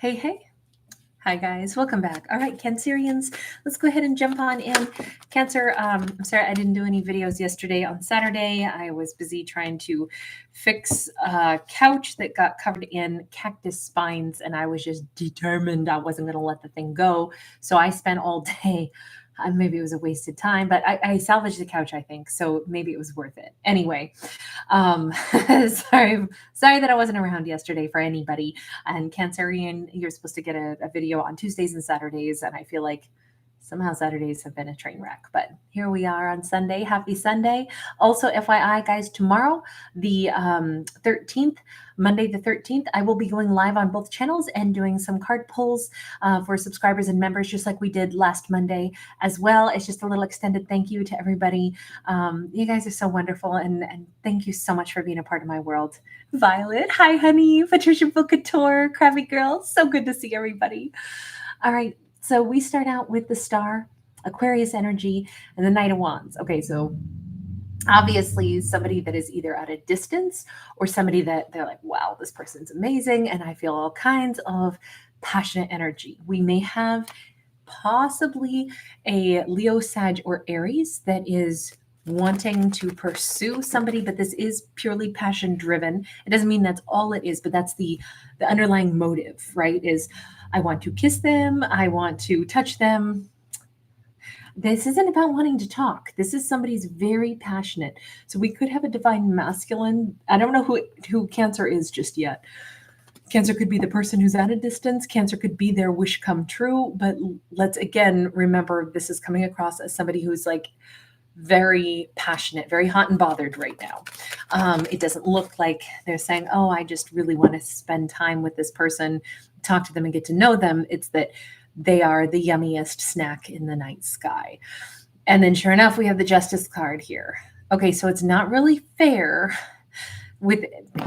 Hey, hey. Hi, guys. Welcome back. All right, Cancerians, let's go ahead and jump on in. Cancer, I'm sorry I didn't do any videos yesterday on Saturday. I was busy trying to fix a couch that got covered in cactus spines, and I was just determined I wasn't going to let the thing go. So I spent all day. Maybe it was a wasted time, but I salvaged the couch, I think. So maybe it was worth it. Anyway, um, sorry that I wasn't around yesterday for anybody. And Cancerian, you're supposed to get a video on Tuesdays and Saturdays, and I feel like somehow Saturdays have been a train wreck. But here we are on Sunday. Happy Sunday. Also, FYI, guys, tomorrow, the 13th, Monday the 13th, I will be going live on both channels and doing some card pulls for subscribers and members, just like we did last Monday as well. It's just a little extended thank you to everybody. You guys are so wonderful, and thank you so much for being a part of my world. Violet, hi, honey. Patricia Bocator, Crabby Girl. So good to see everybody. All right. So we start out with the star, Aquarius energy, and the Knight of Wands. Okay, so obviously somebody that is either at a distance or somebody that they're like, wow, this person's amazing, and I feel all kinds of passionate energy. We may have possibly a Leo, Sag, or Aries that is wanting to pursue somebody, but this is purely passion driven. It doesn't mean that's all it is, but that's the underlying motive, right? Is I want to kiss them, I want to touch them. This isn't about wanting to talk. This is somebody's very passionate. So we could have a divine masculine. I don't know who Cancer is just yet. Cancer could be the person who's at a distance. Cancer could be their wish come true. But let's again remember, this is coming across as somebody who's like very passionate, very hot and bothered right now. It doesn't look like they're saying, oh, I just really want to spend time with this person, talk to them and get to know them. It's that they are the yummiest snack in the night sky. And then sure enough, we have the Justice card here. Okay, so it's not really fair with,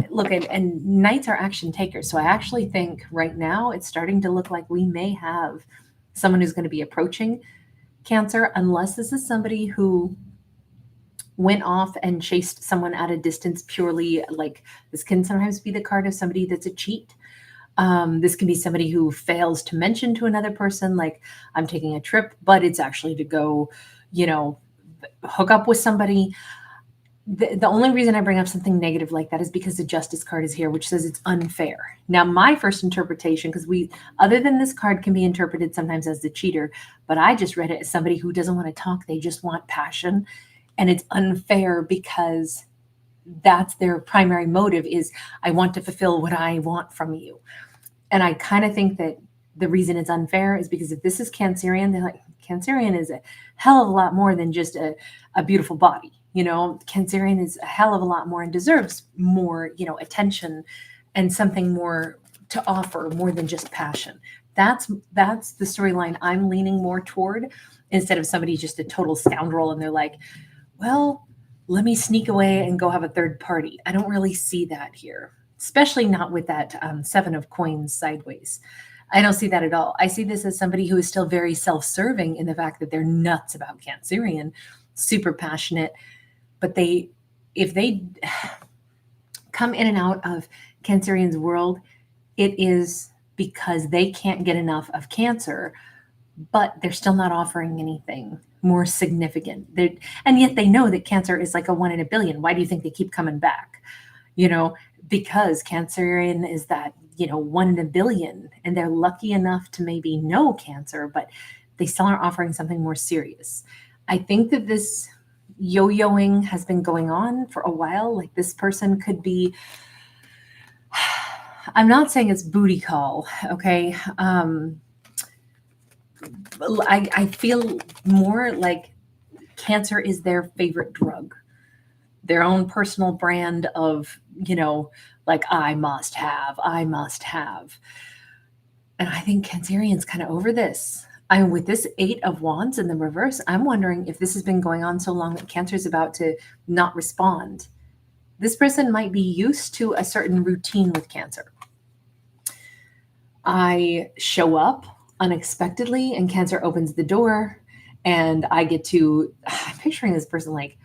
look, and knights are action takers. So I actually think right now it's starting to look like we may have someone who's going to be approaching Cancer, unless this is somebody who went off and chased someone at a distance purely. Like, this can sometimes be the card of somebody that's a cheat. This can be somebody who fails to mention to another person, like, I'm taking a trip, but it's actually to go, hook up with somebody. The only reason I bring up something negative like that is because the Justice card is here, which says it's unfair. Now, my first interpretation, because other than this card can be interpreted sometimes as the cheater, but I just read it as somebody who doesn't want to talk. They just want passion. And it's unfair because that's their primary motive, is I want to fulfill what I want from you. And I kind of think that the reason it's unfair is because if this is Cancerian, they're like, Cancerian is a hell of a lot more than just a beautiful body. Cancerian is a hell of a lot more and deserves more, attention and something more to offer, more than just passion. That's the storyline I'm leaning more toward, instead of somebody just a total scoundrel and they're like, well, let me sneak away and go have a third party. I don't really see that here, especially not with that 7 of coins sideways. I don't see that at all. I see this as somebody who is still very self-serving in the fact that they're nuts about Cancerian, super passionate. But if they come in and out of Cancerian's world, it is because they can't get enough of Cancer, but they're still not offering anything more significant. And yet they know that Cancer is like a 1 in a billion. Why do you think they keep coming back? Because Cancerian is that, 1 in a billion, and they're lucky enough to maybe know Cancer, but they still aren't offering something more serious. I think that this yo-yoing has been going on for a while. Like, this person could be, I'm not saying it's booty call, okay? I feel more like Cancer is their favorite drug, their own personal brand of, like, I must have. And I think Cancerian's kind of over this. With this 8 of Wands in the reverse, I'm wondering if this has been going on so long that Cancer's about to not respond. This person might be used to a certain routine with Cancer. I show up unexpectedly and Cancer opens the door, and I'm picturing this person like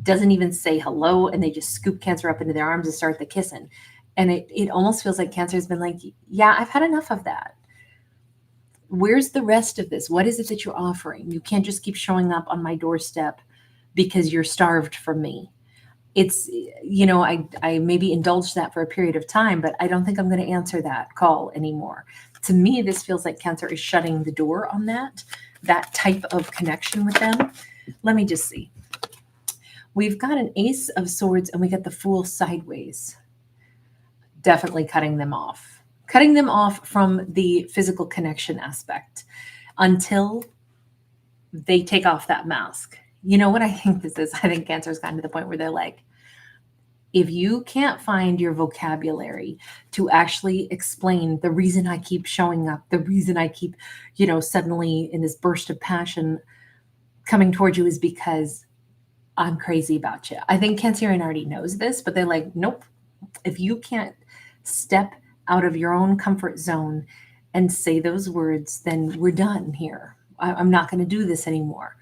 doesn't even say hello, and they just scoop Cancer up into their arms and start the kissing. And it almost feels like Cancer has been like, yeah, I've had enough of that. Where's the rest of this? What is it that you're offering? You can't just keep showing up on my doorstep because you're starved from me. It's, I maybe indulged that for a period of time, but I don't think I'm going to answer that call anymore. To me, this feels like Cancer is shutting the door on that type of connection with them. Let me just see. We've got an Ace of Swords and we got the Fool sideways. Definitely cutting them off from the physical connection aspect until they take off that mask. You know what I think this is? I think Cancer's gotten to the point where they're like, if you can't find your vocabulary to actually explain the reason I keep showing up, the reason I keep, suddenly in this burst of passion coming towards you is because I'm crazy about you. I think Cancerian already knows this, but they're like, nope. If you can't step out of your own comfort zone and say those words, then we're done here. I'm not going to do this anymore.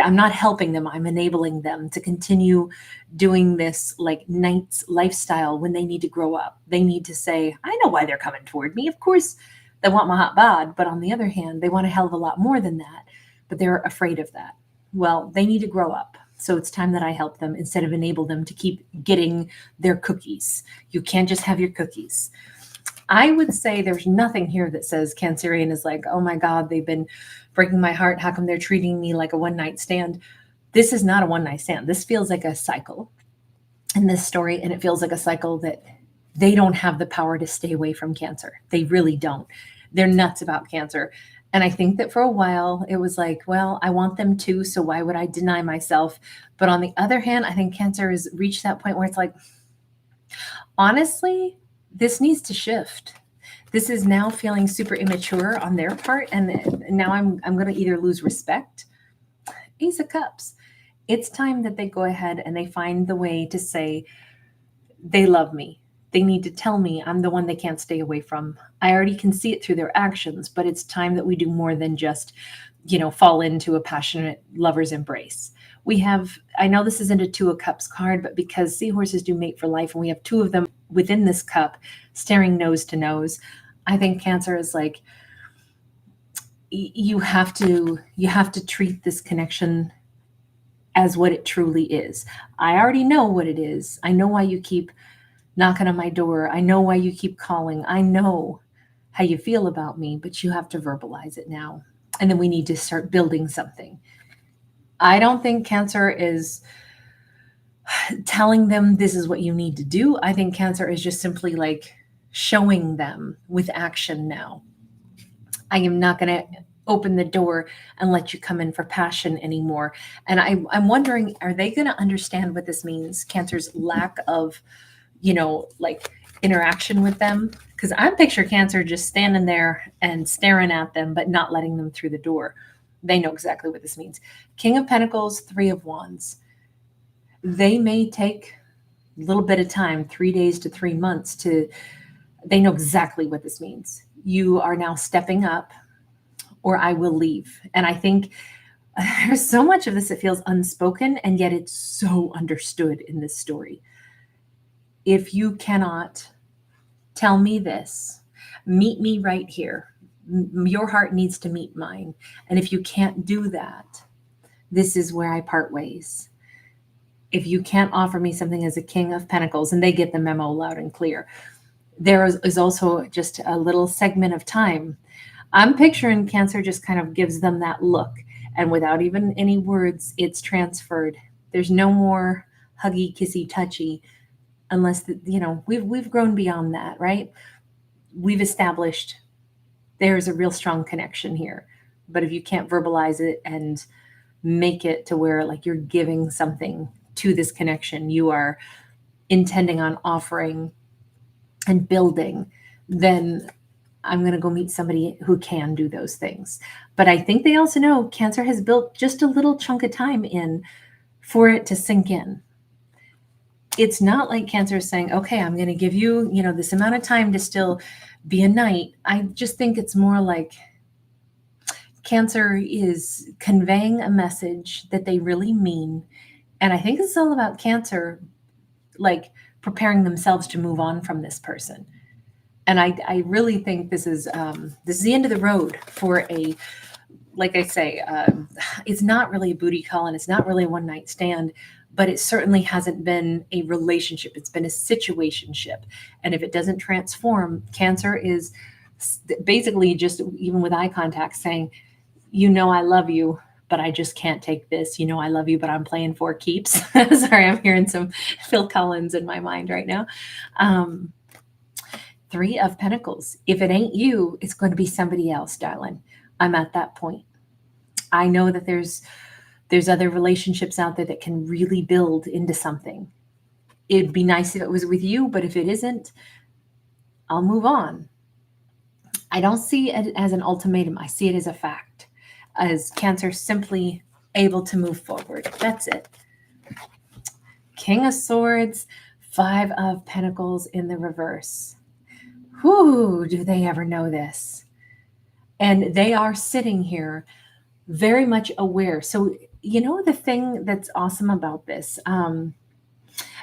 I'm not helping them. I'm enabling them to continue doing this like knight's lifestyle when they need to grow up. They need to say, I know why they're coming toward me. Of course, they want my hot bod, but on the other hand, they want a hell of a lot more than that, but they're afraid of that. Well, they need to grow up. So it's time that I help them instead of enable them to keep getting their cookies. You can't just have your cookies. I would say there's nothing here that says Cancerian is like, oh my God, they've been breaking my heart. How come they're treating me like a one-night stand? This is not a one-night stand. This feels like a cycle in this story, and it feels like a cycle that they don't have the power to stay away from Cancer. They really don't. They're nuts about Cancer. And I think that for a while it was like, well, I want them to, so why would I deny myself? But on the other hand, I think Cancer has reached that point where it's like, honestly, this needs to shift. This is now feeling super immature on their part. And now I'm going to either lose respect. Ace of Cups. It's time that they go ahead and they find the way to say they love me. They need to tell me I'm the one they can't stay away from. I already can see it through their actions, but it's time that we do more than just, fall into a passionate lover's embrace. I know this isn't a Two of Cups card, but because seahorses do mate for life and we have two of them within this cup staring nose to nose, I think Cancer is like, you have to treat this connection as what it truly is. I already know what it is. I know why you keep knocking on my door. I know why you keep calling. I know how you feel about me, but you have to verbalize it now. And then we need to start building something. I don't think Cancer is telling them this is what you need to do. I think Cancer is just simply like showing them with action now. I am not going to open the door and let you come in for passion anymore. And I'm wondering, are they going to understand what this means? Cancer's lack of, like interaction with them. Because I picture Cancer just standing there and staring at them, but not letting them through the door. They know exactly what this means. King of Pentacles, Three of Wands. They may take a little bit of time, 3 days to 3 months they know exactly what this means. You are now stepping up or I will leave. And I think there's so much of this that feels unspoken, and yet it's so understood in this story. If you cannot tell me this, meet me right here. Your heart needs to meet mine. And if you can't do that, this is where I part ways. If you can't offer me something as a King of Pentacles, and they get the memo loud and clear, there is also just a little segment of time. I'm picturing Cancer just kind of gives them that look, and without even any words, it's transferred. There's no more huggy, kissy, touchy, unless we've grown beyond that, right? We've established there's a real strong connection here. But if you can't verbalize it and make it to where like you're giving something to this connection, you are intending on offering and building, then I'm going to go meet somebody who can do those things. But I think they also know Cancer has built just a little chunk of time in for it to sink in. It's not like Cancer is saying, okay, I'm going to give you, this amount of time to still be a knight. I just think it's more like Cancer is conveying a message that they really mean. And I think it's all about Cancer, like preparing themselves to move on from this person. And I really think this is the end of the road for a, like I say, it's not really a booty call and it's not really a one night stand, but it certainly hasn't been a relationship. It's been a situationship. And if it doesn't transform, Cancer is basically just, even with eye contact, saying, you know, I love you, but I just can't take this. You know, I love you, but I'm playing for keeps. Sorry, I'm hearing some Phil Collins in my mind right now. Three of Pentacles. If it ain't you, it's going to be somebody else, darling. I'm at that point. I know that there's other relationships out there that can really build into something. It'd be nice if it was with you, but if it isn't, I'll move on. I don't see it as an ultimatum. I see it as a fact, as Cancer simply able to move forward. That's it. King of Swords, Five of Pentacles in the reverse. Whoo, do they ever know this? And they are sitting here very much aware. So, you know, the thing that's awesome about this,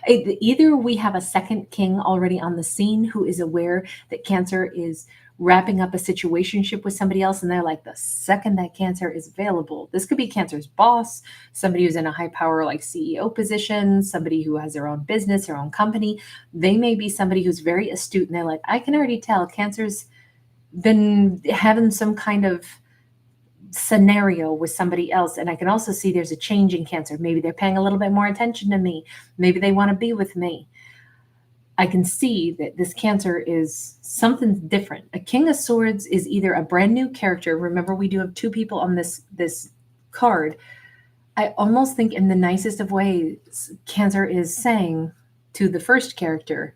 either we have a second king already on the scene who is aware that Cancer is wrapping up a situationship with somebody else, and they're like, the second that Cancer is available, this could be Cancer's boss, somebody who's in a high power like CEO position, somebody who has their own business, their own company. They may be somebody who's very astute, and they're like, I can already tell Cancer's been having some kind of scenario with somebody else, and I can also see there's a change in Cancer. Maybe they're paying a little bit more attention to me. Maybe they want to be with me. I can see that this Cancer is something different. A King of Swords is either a brand new character. Remember, we do have two people on this card. I almost think in the nicest of ways, Cancer is saying to the first character,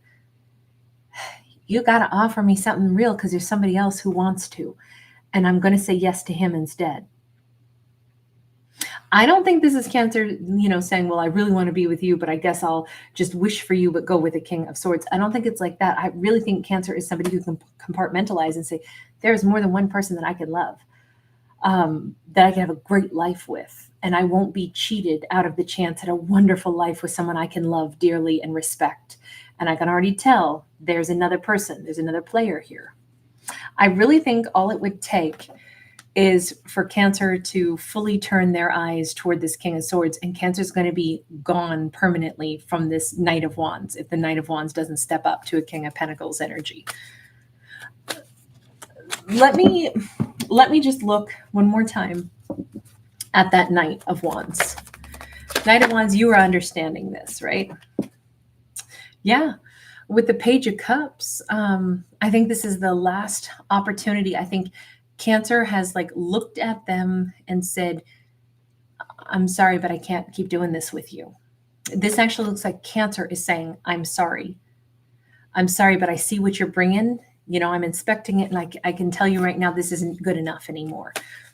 you got to offer me something real because there's somebody else who wants to. And I'm going to say yes to him instead. I don't think this is Cancer, you know, saying, well, I really want to be with you, but I guess I'll just wish for you, but go with a King of Swords. I don't think it's like that. I really think Cancer is somebody who can compartmentalize and say, there's more than one person that I can love, that I can have a great life with. And I won't be cheated out of the chance at a wonderful life with someone I can love dearly and respect. And I can already tell there's another person, there's another player here. I really think all it would take is for Cancer to fully turn their eyes toward this King of Swords, and Cancer's going to be gone permanently from this Knight of Wands if the Knight of Wands doesn't step up to a King of Pentacles energy. Let me just look one more time at that Knight of Wands. Knight of Wands, you are understanding this, right? Yeah. With the Page of Cups, I think this is the last opportunity. I think Cancer has like looked at them and said, I'm sorry, but I can't keep doing this with you. This actually looks like Cancer is saying, I'm sorry. I'm sorry, but I see what you're bringing. You know, I'm inspecting it, and I can tell you right now, this isn't good enough anymore.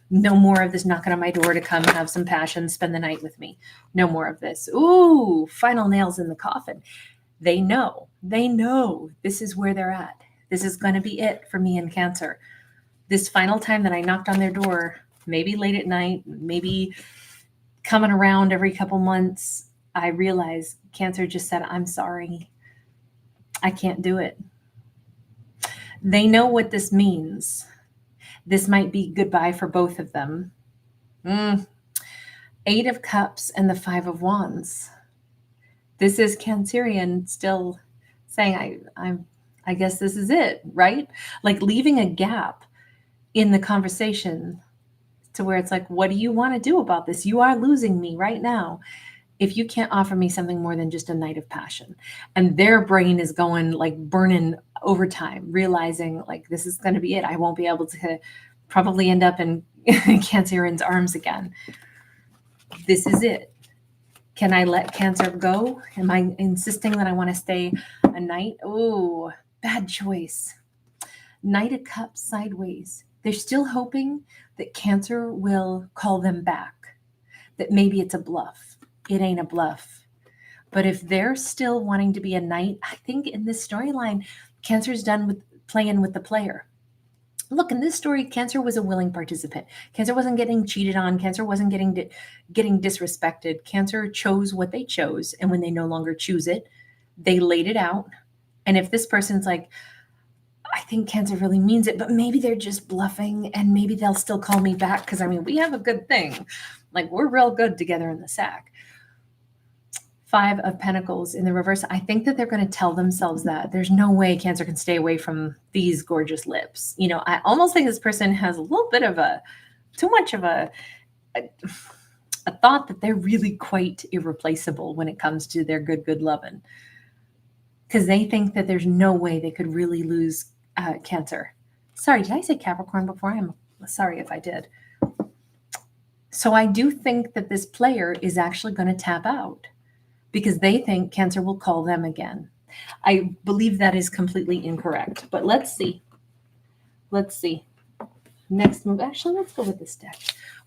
No more of this knocking on my door to come have some passion, spend the night with me. No more of this. Ooh, final nails in the coffin. They know this is where they're at. This is going to be it for me and Cancer. This final time that I knocked on their door, maybe late at night, maybe coming around every couple months, I realized Cancer just said, I'm sorry. I can't do it. They know what this means. This might be goodbye for both of them. Eight of Cups and the Five of Wands. This is Cancerian still saying, I guess this is it, right? Like leaving a gap in the conversation to where it's like, what do you want to do about this? You are losing me right now if you can't offer me something more than just a night of passion. And their brain is going like burning overtime, realizing like this is going to be it. I won't be able to probably end up in Cancerian's arms again. This is it. Can I let Cancer go? Am I insisting that I want to stay a night? Oh, bad choice. Knight of Cups sideways. They're still hoping that Cancer will call them back, that maybe it's a bluff. It ain't a bluff. But if they're still wanting to be a knight, I think in this storyline, Cancer's done with playing with the player. Look, in this story, Cancer was a willing participant. Cancer wasn't getting cheated on. Cancer wasn't getting disrespected. Cancer chose what they chose. And when they no longer choose it, They laid it out. And if this person's like, I think Cancer really means it, but maybe they're just bluffing and maybe they'll still call me back because, I mean, we have a good thing. Like, we're real good together in the sack. 5 of Pentacles in the reverse. I think that they're going to tell themselves that there's no way Cancer can stay away from these gorgeous lips. You know, I almost think this person has a little bit of too much of a thought that they're really quite irreplaceable when it comes to their good loving. Because they think that there's no way they could really lose Cancer. Sorry, did I say Capricorn before? I'm sorry if I did. So I do think that this player is actually going to tap out because they think Cancer will call them again. I believe that is completely incorrect, but let's see. Let's see. Next move. Actually, let's go with this deck.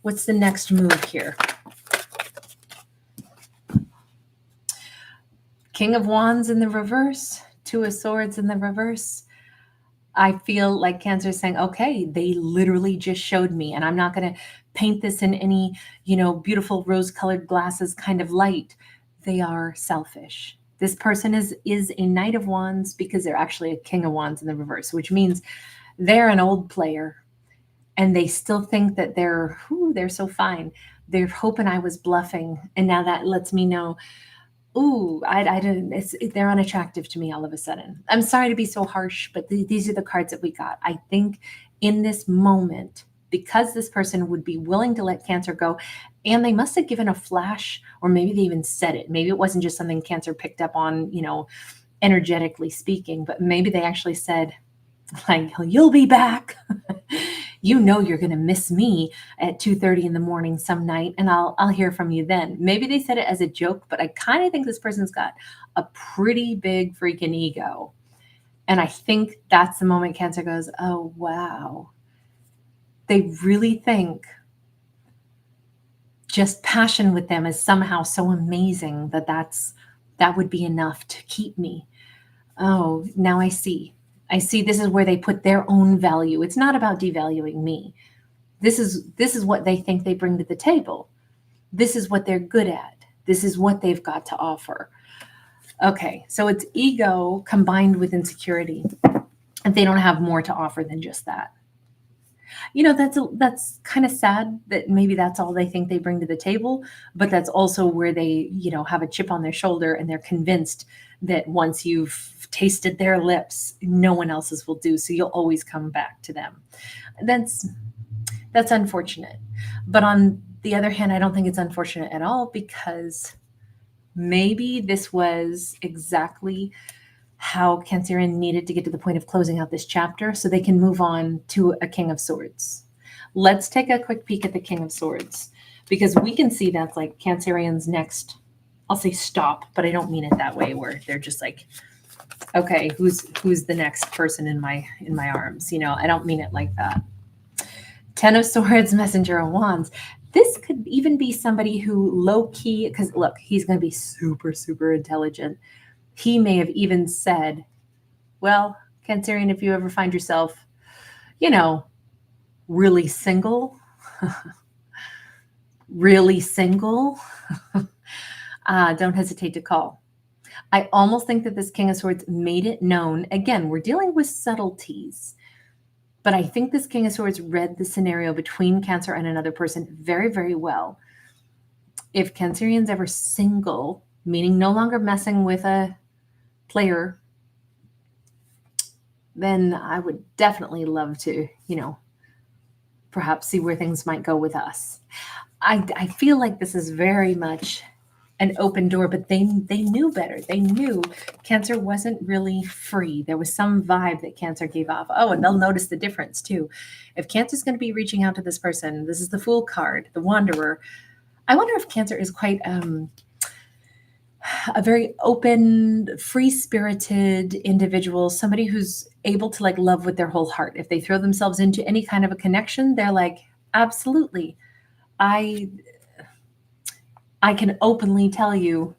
What's the next move here? King of Wands in the reverse, 2 of Swords in the reverse. I feel like Cancer is saying, okay, they literally just showed me, and I'm not going to paint this in any, beautiful rose-colored glasses kind of light. They are selfish. This person is a Knight of Wands because they're actually a King of Wands in the reverse, which means they're an old player and they still think that they're so fine. They're hoping I was bluffing. And now that lets me know, I didn't, they're unattractive to me all of a sudden. I'm sorry to be so harsh, but these are the cards that we got. I think in this moment, because this person would be willing to let Cancer go, and they must have given a flash, or maybe they even said it. Maybe it wasn't just something Cancer picked up on, energetically speaking, but maybe they actually said, like, you'll be back. You're going to miss me at 2:30 in the morning some night, and I'll hear from you then. Maybe they said it as a joke, but I kind of think this person's got a pretty big freaking ego. And I think that's the moment Cancer goes, oh, wow. They really think just passion with them is somehow so amazing that would be enough to keep me. Oh, now I see. This is where they put their own value. It's not about devaluing me. This is what they think they bring to the table. This is what they're good at. This is what they've got to offer. Okay, so it's ego combined with insecurity. And they don't have more to offer than just that. That's kind of sad that maybe that's all they think they bring to the table, but that's also where they, have a chip on their shoulder and they're convinced that once you've tasted their lips, no one else's will do. So you'll always come back to them. That's unfortunate. But on the other hand, I don't think it's unfortunate at all because maybe this was exactly how Cancerian needed to get to the point of closing out this chapter so they can move on to a King of Swords. Let's take a quick peek at the King of Swords because we can see that's like Cancerian's next, I'll say stop, but I don't mean it that way where they're just like, okay, who's the next person in my arms? I don't mean it like that. 10 of Swords, Messenger of Wands. This could even be somebody who low-key, because look, he's going to be super, super intelligent. He may have even said, well, Cancerian, if you ever find yourself, really single, don't hesitate to call. I almost think that this King of Swords made it known. Again, we're dealing with subtleties, but I think this King of Swords read the scenario between Cancer and another person very, very well. If Cancerian's ever single, meaning no longer messing with a player, then I would definitely love to, perhaps see where things might go with us. I feel like this is very much an open door, but they knew better. They knew Cancer wasn't really free. There was some vibe that Cancer gave off. Oh, and they'll notice the difference too. If Cancer's going to be reaching out to this person, this is the Fool card, the Wanderer. I wonder if Cancer is quite a very open, free-spirited individual, somebody who's able to love with their whole heart. If they throw themselves into any kind of a connection, they're like, absolutely. I can openly tell you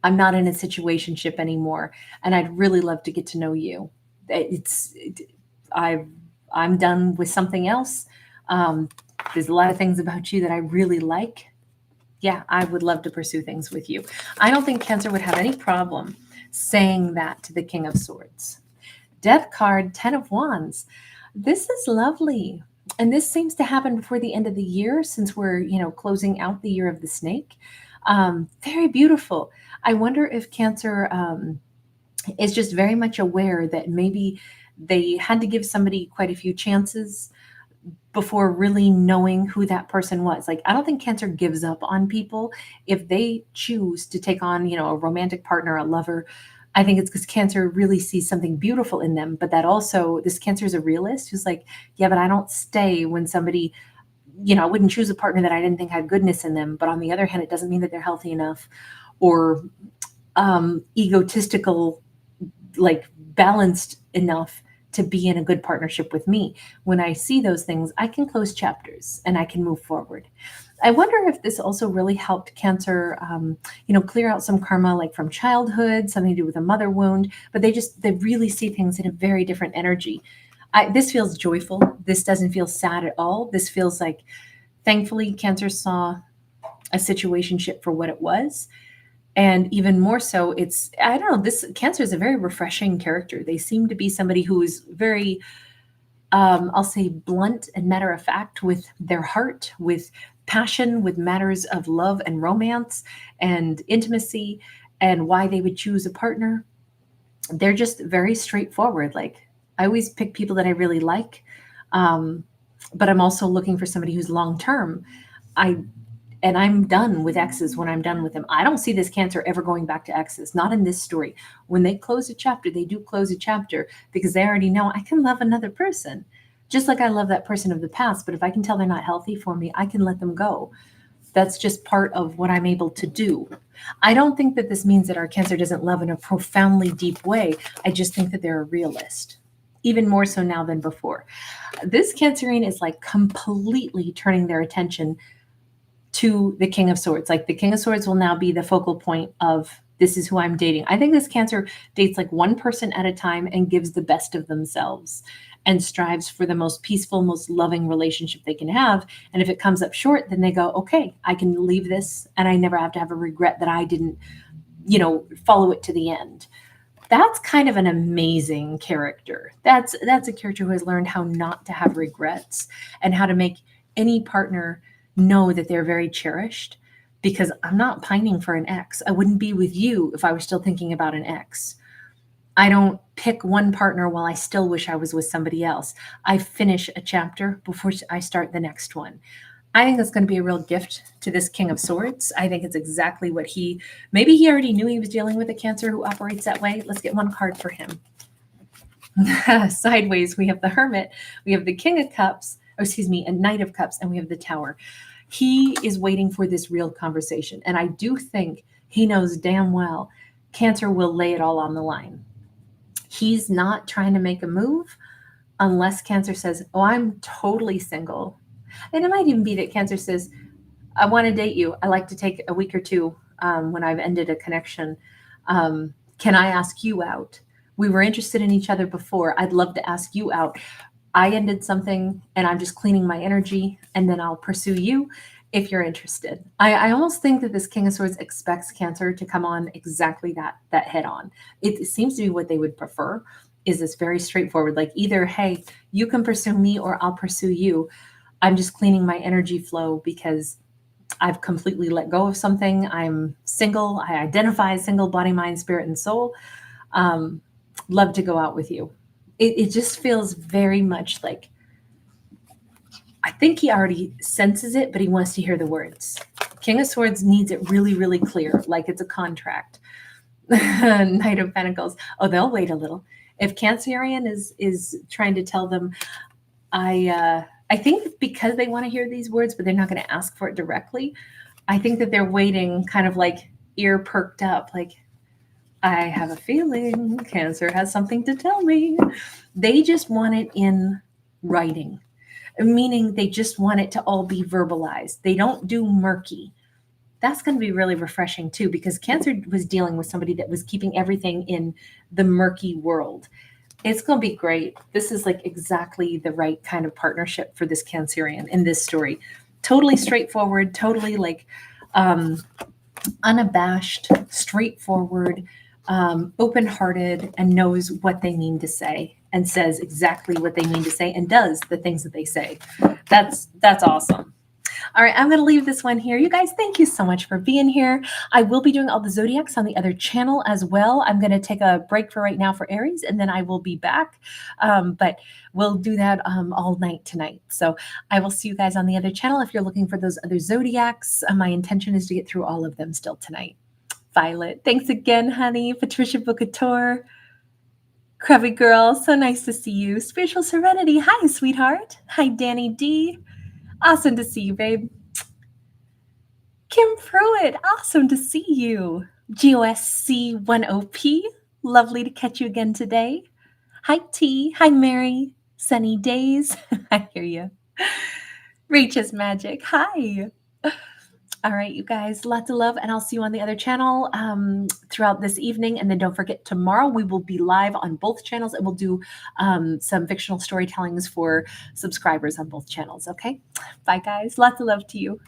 I'm not in a situationship anymore, and I'd really love to get to know you. I'm done with something else. There's a lot of things about you that I really like. Yeah, I would love to pursue things with you. I don't think Cancer would have any problem saying that to the King of Swords. Death card, 10 of Wands. This is lovely. And this seems to happen before the end of the year, since we're, closing out the year of the snake. Very beautiful. I wonder if Cancer is just very much aware that maybe they had to give somebody quite a few chances before really knowing who that person was. Like, I don't think Cancer gives up on people if they choose to take on, a romantic partner, a lover. I think it's because Cancer really sees something beautiful in them, but that also, this Cancer is a realist who's like, yeah, but I don't stay when somebody, I wouldn't choose a partner that I didn't think had goodness in them. But on the other hand, it doesn't mean that they're healthy enough or egotistical, like balanced enough to be in a good partnership with me. When I see those things, I can close chapters and I can move forward. I wonder if this also really helped Cancer, clear out some karma, like from childhood, something to do with a mother wound, but they really see things in a very different energy. This feels joyful. This doesn't feel sad at all. This feels like, thankfully, Cancer saw a situationship for what it was. And even more so, I don't know, this Cancer is a very refreshing character. They seem to be somebody who is very, I'll say, blunt and matter of fact with their heart, with passion, with matters of love and romance and intimacy and why they would choose a partner. They're just very straightforward. Like, I always pick people that I really like, but I'm also looking for somebody who's long-term. And I'm done with exes when I'm done with them. I don't see this Cancer ever going back to exes, not in this story. When they close a chapter, they do close a chapter because they already know I can love another person, just like I love that person of the past. But if I can tell they're not healthy for me, I can let them go. That's just part of what I'm able to do. I don't think that this means that our Cancer doesn't love in a profoundly deep way. I just think that they're a realist, even more so now than before. This Cancerian is like completely turning their attention to the King of Swords. Like, the King of Swords will now be the focal point of, this is who I'm dating. I think this Cancer dates like one person at a time and gives the best of themselves and strives for the most peaceful, most loving relationship they can have. And if it comes up short, then they go, okay, I can leave this and I never have to have a regret that I didn't, follow it to the end. That's kind of an amazing character. That's a character who has learned how not to have regrets and how to make any partner know that they're very cherished, because I'm not pining for an ex. I wouldn't be with you if I was still thinking about an ex. I don't pick one partner while I still wish I was with somebody else. I finish a chapter before I start the next one. I think that's going to be a real gift to this King of Swords. I think it's exactly what maybe he already knew he was dealing with a Cancer who operates that way. Let's get one card for him. Sideways, we have the Hermit, we have the King of Cups, a Knight of Cups, and we have the Tower. He is waiting for this real conversation. And I do think he knows damn well Cancer will lay it all on the line. He's not trying to make a move unless Cancer says, oh, I'm totally single. And it might even be that Cancer says, I want to date you. I like to take a week or two when I've ended a connection. Can I ask you out? We were interested in each other before. I'd love to ask you out. I ended something and I'm just cleaning my energy, and then I'll pursue you if you're interested. I almost think that this King of Swords expects Cancer to come on exactly that head on. It seems to be what they would prefer, is this very straightforward, like either, hey, you can pursue me or I'll pursue you. I'm just cleaning my energy flow because I've completely let go of something. I'm single. I identify as single, body, mind, spirit, and soul. Love to go out with you. It just feels very much like, I think he already senses it, but he wants to hear the words. King of Swords needs it really, really clear, like it's a contract. Knight of Pentacles. Oh, they'll wait a little. If Cancerian is trying to tell them, I think because they want to hear these words, but they're not going to ask for it directly. I think that they're waiting, kind of like ear perked up, like, I have a feeling Cancer has something to tell me. They just want it in writing, meaning they just want it to all be verbalized. They don't do murky. That's going to be really refreshing too, because Cancer was dealing with somebody that was keeping everything in the murky world. It's going to be great. This is like exactly the right kind of partnership for this Cancerian in this story. Totally straightforward, totally like unabashed, straightforward, open-hearted, and knows what they mean to say and says exactly what they mean to say and does the things that they say. That's awesome. All right, I'm going to leave this one here. You guys, thank you so much for being here. I will be doing all the zodiacs on the other channel as well. I'm going to take a break for right now for Aries, and then I will be back. But we'll do that all night tonight. So I will see you guys on the other channel. If you're looking for those other zodiacs, my intention is to get through all of them still tonight. Violet, thanks again, honey. Patricia Bookatour, Crabby Girl, so nice to see you. Spiritual Serenity, hi, sweetheart. Hi, Danny D. Awesome to see you, babe. Kim Pruitt, awesome to see you. GOSC10P, lovely to catch you again today. Hi, T. Hi, Mary. Sunny days. I hear you. Rachel's Magic, hi. All right, you guys, lots of love, and I'll see you on the other channel throughout this evening. And then don't forget, tomorrow we will be live on both channels, and we'll do some fictional storytellings for subscribers on both channels, okay? Bye, guys. Lots of love to you.